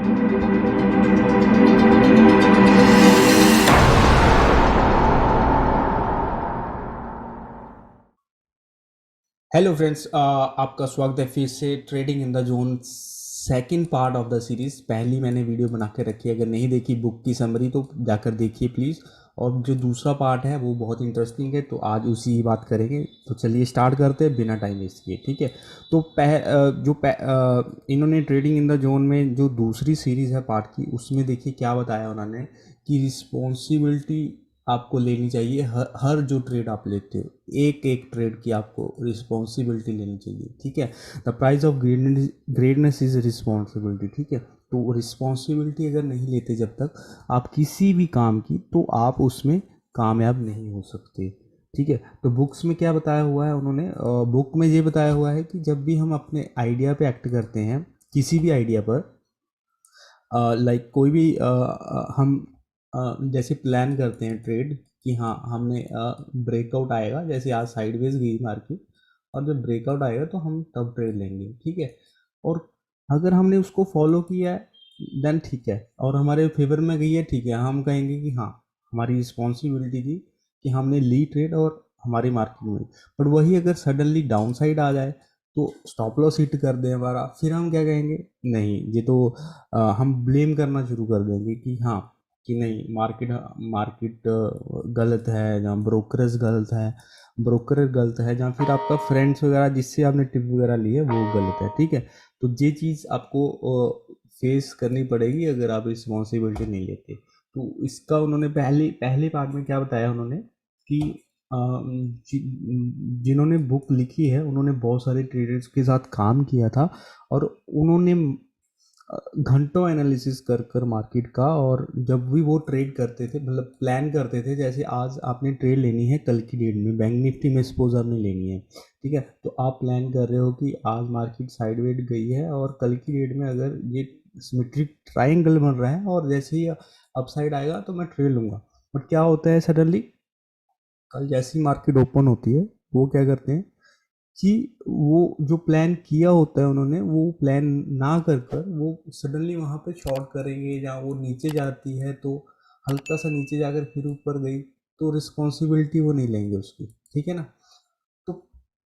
Hello friends, आपका स्वागत है फिर से trading in the zone second part of the series. पहली मैंने वीडियो बना के रखी है, अगर नहीं देखी बुक की समरी तो जाकर देखिए प्लीज़। और जो दूसरा पार्ट है वो बहुत इंटरेस्टिंग है, तो आज उसी की बात करेंगे। तो चलिए स्टार्ट करते हैं बिना टाइम वेस्ट किए, ठीक है। तो इन्होंने ट्रेडिंग इन द जोन में जो दूसरी सीरीज़ है पार्ट की, उसमें देखिए क्या बताया उन्होंने कि रिस्पॉन्सिबिलिटी आपको लेनी चाहिए। हर जो ट्रेड आप लेते हो, एक एक ट्रेड की आपको रिस्पॉन्सिबिलिटी लेनी चाहिए, ठीक है। The price of greatness is responsibility, ठीक है। तो रिस्पॉन्सिबिलिटी अगर नहीं लेते जब तक आप किसी भी काम की, तो आप उसमें कामयाब नहीं हो सकते, ठीक है। तो बुक्स में क्या बताया हुआ है उन्होंने, बुक में ये बताया हुआ है कि जब भी हम अपने आइडिया पे एक्ट करते हैं, किसी भी आइडिया पर, लाइक कोई भी हम जैसे प्लान करते हैं ट्रेड कि हाँ हमने ब्रेकआउट आएगा, जैसे आज साइडवेज गई मार्केट, और जब ब्रेकआउट आएगा तो हम तब ट्रेड लेंगे, ठीक है। और अगर हमने उसको फॉलो किया है देन ठीक है, और हमारे फेवर में गई है, ठीक है, हम कहेंगे कि हाँ हमारी रिस्पॉन्सिबिलिटी थी कि हमने ली ट्रेड और हमारी मार्केट में। बट वही अगर सडनली डाउन साइड आ जाए तो स्टॉप लॉस हिट कर दे हमारा, फिर हम क्या कहेंगे, नहीं ये तो हम ब्लेम करना शुरू कर देंगे कि हाँ, कि नहीं मार्केट मार्केट गलत है, जहाँ ब्रोकरेज गलत है, ब्रोकर गलत है, जहाँ फिर आपका फ्रेंड्स वगैरह जिससे आपने टिप वगैरह ली है वो गलत है, ठीक है। तो ये चीज़ आपको फेस करनी पड़ेगी अगर आप रिस्पॉन्सिबिलिटी नहीं लेते। तो इसका उन्होंने पहले पहले पार्ट में क्या बताया उन्होंने कि जिन्होंने बुक लिखी है उन्होंने बहुत सारे ट्रेडर्स के साथ काम किया था, और उन्होंने घंटों एनालिसिस कर कर मार्केट का, और जब भी वो ट्रेड करते थे, मतलब प्लान करते थे, जैसे आज आपने ट्रेड लेनी है कल की डेट में, बैंक निफ्टी में सपोज आपने लेनी है, ठीक है। तो आप प्लान कर रहे हो कि आज मार्केट साइडवेज गई है और कल की डेट में अगर ये सिमेट्रिक ट्रायंगल बन रहा है और जैसे ही अपसाइड आएगा तो मैं ट्रेड लूँगा। बट क्या होता है सडनली, कल जैसी मार्केट ओपन होती है, वो क्या करते हैं कि वो जो प्लान किया होता है उन्होंने, वो प्लान ना कर कर वो सडनली वहाँ पे शॉर्ट करेंगे, जहाँ वो नीचे जाती है तो हल्का सा नीचे जाकर फिर ऊपर गई, तो रिस्पॉन्सिबिलिटी वो नहीं लेंगे उसकी, ठीक है ना। तो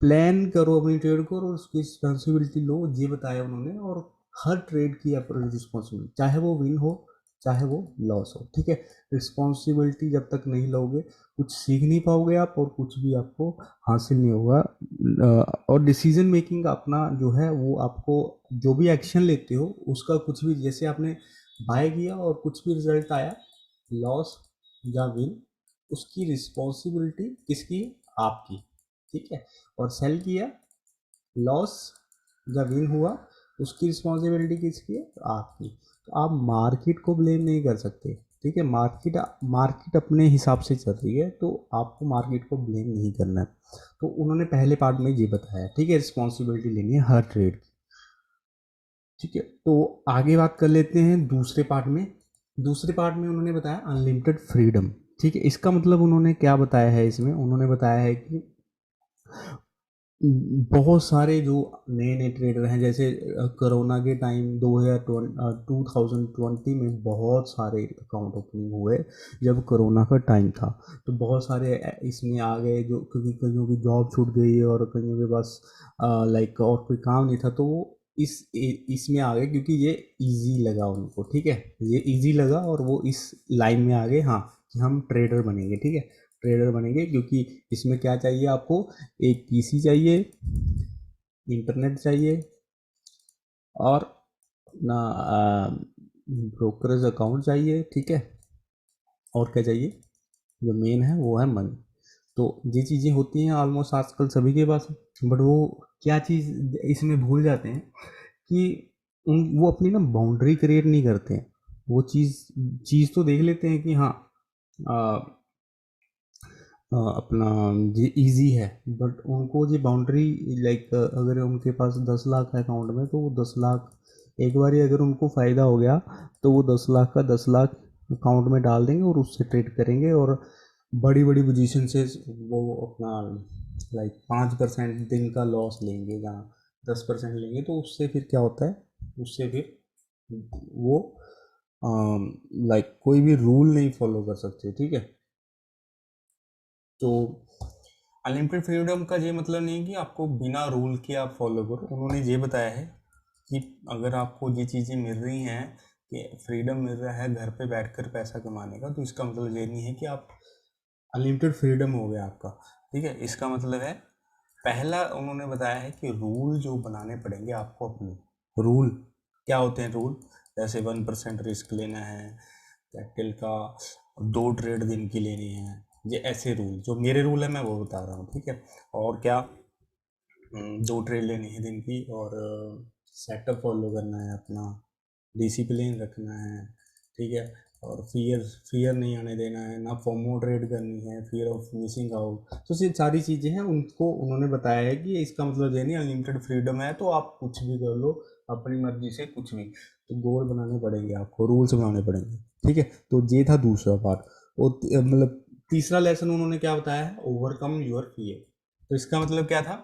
प्लान करो अपनी ट्रेड को और उसकी रिस्पॉन्सिबिलिटी लो, ये बताया उन्होंने। और हर ट्रेड की अपनी रिस्पॉन्सिबिलिटी, चाहे वो विन हो चाहे वो लॉस हो, ठीक है। रिस्पॉन्सिबिलिटी जब तक नहीं लोगे कुछ सीख नहीं पाओगे आप, और कुछ भी आपको हासिल नहीं होगा। और डिसीजन मेकिंग अपना जो है वो आपको, जो भी एक्शन लेते हो उसका कुछ भी, जैसे आपने बाय किया और कुछ भी रिजल्ट आया, लॉस या विन, उसकी रिस्पॉन्सिबिलिटी किसकी, आपकी, ठीक है। और सेल किया, लॉस या विन हुआ, उसकी रिस्पॉन्सिबिलिटी किसकी है, आपकी। तो आप मार्केट को ब्लेम नहीं कर सकते, ठीक है। मार्केट मार्केट अपने हिसाब से चल रही है, तो आपको मार्केट को ब्लेम नहीं करना है। तो उन्होंने पहले पार्ट में ये बताया, ठीक है, रिस्पॉन्सिबिलिटी लेनी है हर ट्रेड की, ठीक है। तो आगे बात कर लेते हैं दूसरे पार्ट में। दूसरे पार्ट में उन्होंने बताया अनलिमिटेड फ्रीडम, ठीक है। इसका मतलब उन्होंने क्या बताया है, इसमें उन्होंने बताया है कि बहुत सारे जो नए नए ट्रेडर हैं, जैसे कोरोना के टाइम 2020 में बहुत सारे अकाउंट ओपनिंग हुए जब कोरोना का टाइम था। तो बहुत सारे इसमें आ गए, जो क्योंकि कईयों की जॉब छूट गई और कईयों के पास लाइक और कोई काम नहीं था, तो वो इसमें आ गए क्योंकि ये इजी लगा उनको, ठीक है। ये इजी लगा और वो इस लाइन में आ गए, हाँ, कि हम ट्रेडर बनेंगे, ठीक है। ट्रेडर बनेंगे क्योंकि इसमें क्या चाहिए आपको, एक पीसी चाहिए, इंटरनेट चाहिए, और अपना ब्रोकरेज अकाउंट चाहिए, ठीक है। और क्या चाहिए, जो मेन है वो है मनी। तो ये चीज़ें होती हैं ऑलमोस्ट आजकल सभी के पास, बट वो क्या चीज़ इसमें भूल जाते हैं कि वो अपनी ना बाउंड्री क्रिएट नहीं करते हैं। वो चीज़ चीज़ तो देख लेते हैं कि हाँ अपना ये इजी है, बट उनको ये बाउंड्री, लाइक अगर उनके पास 10 लाख है अकाउंट में, तो वो 10 लाख एक बार ही अगर उनको फ़ायदा हो गया तो वो 10 लाख का 10 लाख अकाउंट में डाल देंगे और उससे ट्रेड करेंगे, और बड़ी बड़ी पोजीशन से वो अपना लाइक 5% दिन का लॉस लेंगे, जहाँ 10% लेंगे, तो उससे फिर क्या होता है, उससे फिर वो लाइक कोई भी रूल नहीं फॉलो कर सकते, ठीक है। तो अनलिमिटेड फ्रीडम का ये मतलब नहीं है कि आपको बिना रूल के आप फॉलो करो। उन्होंने ये बताया है कि अगर आपको ये चीज़ें मिल रही हैं कि फ्रीडम मिल रहा है घर पे बैठकर पैसा कमाने का, तो इसका मतलब ये नहीं है कि आप अनलिमिटेड फ्रीडम हो गया आपका, ठीक है। इसका मतलब है, पहला उन्होंने बताया है कि रूल जो बनाने पड़ेंगे आपको अपने। रूल क्या होते हैं रूल? जैसे 1% रिस्क लेना है, कैपिटल का 2 ट्रेड दिन की लेनी है, ये ऐसे रूल जो मेरे रूल है मैं वो बता रहा हूँ, ठीक है। और क्या, 2 ट्रेड लेनी है दिन की, और सेटअप फॉलो करना है अपना, डिसिप्लिन रखना है, ठीक है। और फियर फियर नहीं आने देना है, ना फोमो ट्रेड करनी है, फियर ऑफ मिसिंग आउट। तो ये सारी चीज़ें हैं, उनको उन्होंने बताया है कि इसका मतलब ये नहीं अनलिमिटेड फ्रीडम है तो आप कुछ भी कर लो अपनी मर्जी से, कुछ भी। तो गोल बनाने पड़ेंगे आपको, रूल्स बनाने पड़ेंगे, ठीक है। तो ये था दूसरा पार्ट। और मतलब तीसरा लेसन उन्होंने क्या बताया है, ओवरकम योर फियर। तो इसका मतलब क्या था,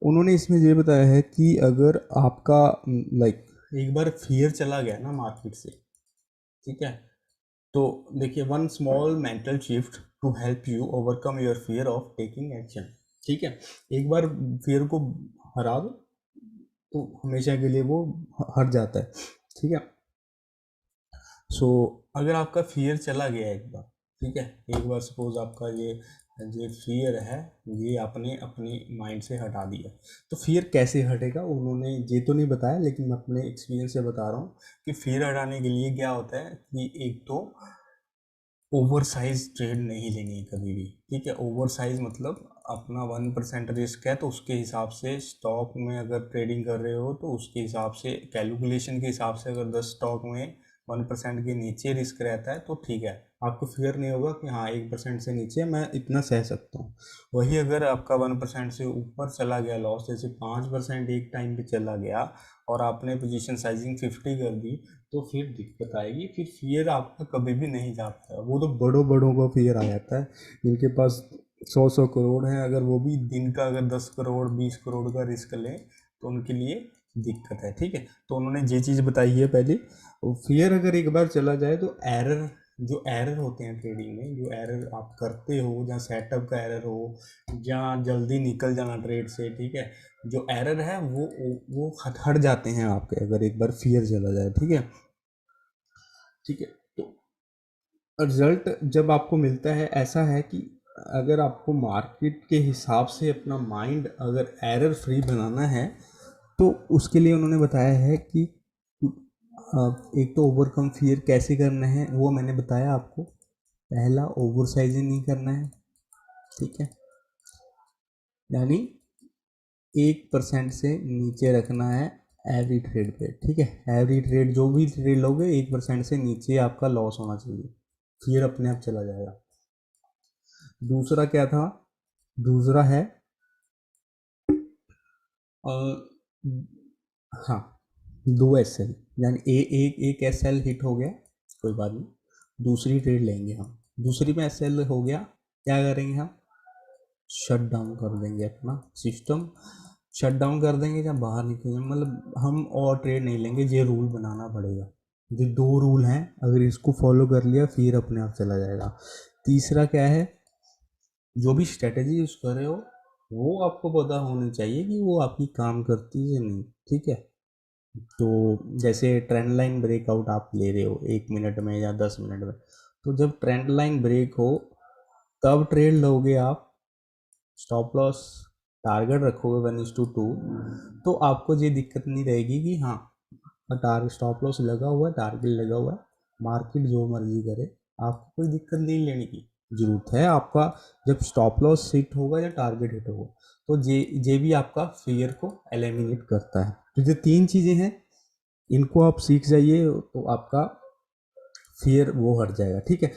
उन्होंने इसमें ये बताया है कि अगर आपका लाइक एक बार फियर चला गया ना मार्केट से, ठीक है, तो देखिए, one small mental shift to help you overcome your fear of taking action, ठीक है। एक बार फियर को हरा दो तो हमेशा के लिए वो हट जाता है, ठीक है। सो अगर आपका फियर चला गया एक बार, ठीक है, एक बार सपोज आपका ये फियर है, ये आपने अपनी माइंड से हटा दिया, तो फियर कैसे हटेगा उन्होंने ये तो नहीं बताया, लेकिन मैं अपने एक्सपीरियंस से बता रहा हूँ कि फियर हटाने के लिए क्या होता है कि एक तो ओवर साइज ट्रेड नहीं लेनी है कभी भी, ठीक है। ओवर साइज मतलब अपना 1% रिस्क है तो उसके हिसाब से स्टॉक में अगर ट्रेडिंग कर रहे हो तो उसके हिसाब से कैलकुलेशन के हिसाब से अगर 10 स्टॉक में 1% के नीचे रिस्क रहता है तो ठीक है, आपको फियर नहीं होगा कि हाँ 1% से नीचे मैं इतना सह सकता हूँ। वही अगर आपका 1% से ऊपर चला गया लॉस, जैसे 5% एक टाइम पे चला गया और आपने पोजीशन साइजिंग 50 कर दी, तो फिर दिक्कत आएगी, फिर फियर आपका कभी भी नहीं जाता है। वो तो बड़ों बड़ों को फियर आ जाता है जिनके पास 100 100 करोड़ है, अगर वो भी दिन का अगर 10 करोड़ 20 करोड़ का रिस्क लें तो उनके लिए दिक्कत है, ठीक है। तो उन्होंने ये चीज़ बताई है पहले। फियर अगर एक बार चला जाए तो एरर, जो एरर होते हैं ट्रेडिंग में, जो एरर आप करते हो, जहाँ सेटअप का एरर हो, जहाँ जल्दी निकल जाना ट्रेड से, ठीक है, जो एरर है वो हट हट जाते हैं आपके, अगर एक बार फियर चला जाए, ठीक है। ठीक है, तो रिजल्ट जब आपको मिलता है ऐसा है कि अगर आपको मार्केट के हिसाब से अपना माइंड अगर एरर फ्री बनाना है, तो उसके लिए उन्होंने बताया है कि एक तो ओवरकम फियर कैसे करना है वो मैंने बताया आपको। पहला, ओवर साइजिंग नहीं करना है, ठीक है, यानी 1% से नीचे रखना है एवरी ट्रेड पे, ठीक है। एवरी ट्रेड जो भी ट्रेड लोगे 1% से नीचे आपका लॉस होना चाहिए, फिर अपने आप चला जाएगा। दूसरा क्या था, दूसरा है हाँ, 2 SL, यानी एक एक SL हिट हो गया, कोई बात नहीं, दूसरी ट्रेड लेंगे हम। दूसरी में SL हो गया, क्या करेंगे हम, शट डाउन कर देंगे अपना सिस्टम, शट डाउन कर देंगे जब बाहर निकलेंगे, मतलब हम और ट्रेड नहीं लेंगे, ये रूल बनाना पड़ेगा। ये 2 रूल हैं, अगर इसको फॉलो कर लिया फिर अपने आप चला जाएगा। तीसरा क्या है, जो भी स्ट्रेटेजी यूज़ कर रहे हो वो आपको पता होनी चाहिए कि वो आपकी काम करती है या नहीं, ठीक है। तो जैसे ट्रेंड लाइन ब्रेकआउट आप ले रहे हो 1 मिनट में या 10 मिनट में, तो जब ट्रेंड लाइन ब्रेक हो तब ट्रेड लोगे आप, स्टॉप लॉस टारगेट रखोगे 1:2, तो आपको ये दिक्कत नहीं रहेगी कि हाँ टारगेट स्टॉप लॉस लगा हुआ है, टारगेट लगा हुआ है, मार्केट जो मर्जी करे, आपको कोई दिक्कत नहीं लेने की जरूरत है। आपका जब स्टॉप लॉस हिट होगा या टारगेट हिट होगा, तो ये भी आपका फियर को एलिमिनेट करता है। तो ये 3 चीज़ें हैं, इनको आप सीख जाइए तो आपका फियर वो हट जाएगा, ठीक है।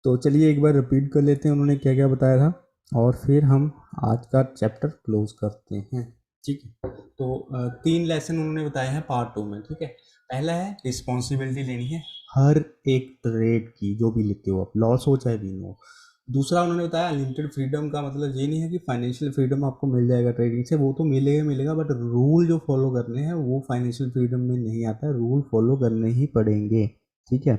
तो चलिए एक बार रिपीट कर लेते हैं उन्होंने क्या क्या बताया था, और फिर हम आज का चैप्टर क्लोज करते हैं, ठीक है। तो 3 लेसन उन्होंने बताए हैं पार्ट 2 में, ठीक है। पहला है रिस्पॉन्सिबिलिटी लेनी है हर एक ट्रेड की, जो भी लेते हो आप, लॉस हो चाहे विन हो, दूसरा उन्होंने बताया अनलिमिटेड फ्रीडम का मतलब ये नहीं है कि फाइनेंशियल फ्रीडम आपको मिल जाएगा ट्रेडिंग से, वो तो मिलेगा मिलेगा, बट रूल जो फॉलो करने हैं वो फाइनेंशियल फ्रीडम में नहीं आता है, रूल फॉलो करने ही पड़ेंगे। ठीक है,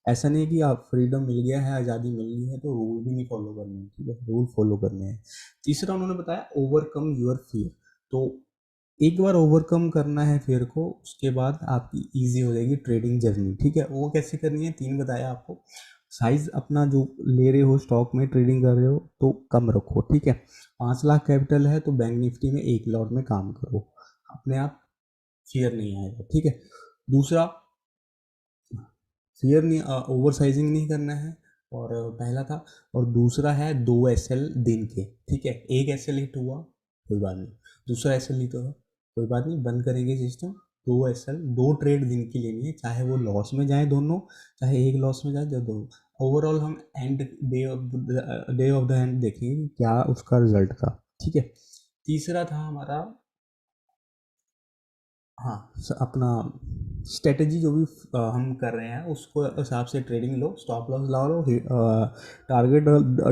ऐसा नहीं है कि आप फ्रीडम मिल गया है, आज़ादी मिल गई है तो रूल भी नहीं फॉलो करने हैं। ठीक है, रूल फॉलो करने हैं। तीसरा उन्होंने बताया ओवरकम योर फियर। तो एक बार ओवरकम करना है फियर को, उसके बाद आपकी इजी हो जाएगी ट्रेडिंग जर्नी। ठीक है, वो कैसे करनी है, तीन बताया आपको। साइज अपना जो ले रहे हो स्टॉक में ट्रेडिंग कर रहे हो तो कम रखो। ठीक है, 5 लाख कैपिटल है तो बैंक निफ्टी में एक लॉट में काम करो, अपने आप फियर नहीं आएगा। ठीक है, दूसरा फियर नहीं, ओवर साइजिंग नहीं करना है, और पहला था। और दूसरा है 2 SL दिन के। ठीक है, एक SL हिट हुआ कोई बात नहीं, दूसरा SL हिट हुआ कोई बात नहीं, बंद करेंगे सिस्टम। 2 SL 2 ट्रेड दिन की लेनी है, चाहे वो लॉस में जाए दोनों, चाहे एक लॉस में जाए, जब दोनों। ओवरऑल हम and day of the end देखेंगे कि क्या उसका रिजल्ट था। ठीक है, तीसरा था हमारा, हाँ, अपना स्ट्रेटजी जो भी हम कर रहे हैं उसको हिसाब से ट्रेडिंग लो, स्टॉप लॉस ला लो, टारगेट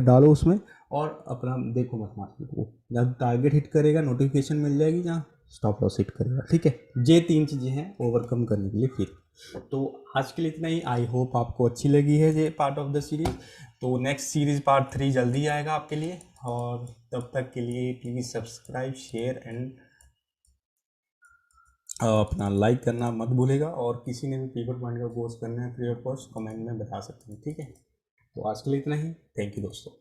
डालो उसमें, और अपना देखो मत मार्केट को, जब टारगेट हिट करेगा नोटिफिकेशन मिल जाएगी, जहाँ स्टॉप लॉस हिट करेगा। ठीक है, ये 3 चीज़ें हैं ओवरकम करने के लिए फिर। तो आज के लिए इतना ही, आई होप आपको अच्छी लगी है ये पार्ट ऑफ द सीरीज। तो नेक्स्ट सीरीज पार्ट 3 जल्दी आएगा आपके लिए, और तब तक के लिए प्लीज़ सब्सक्राइब शेयर एंड अपना लाइक करना मत भूलेगा। और किसी ने भी पेपर पॉइंट का कोर्स करना है फ्री ऑफ कॉस्ट, कमेंट में बता सकते हैं। ठीक है, तो आज के लिए इतना ही, थैंक यू दोस्तों।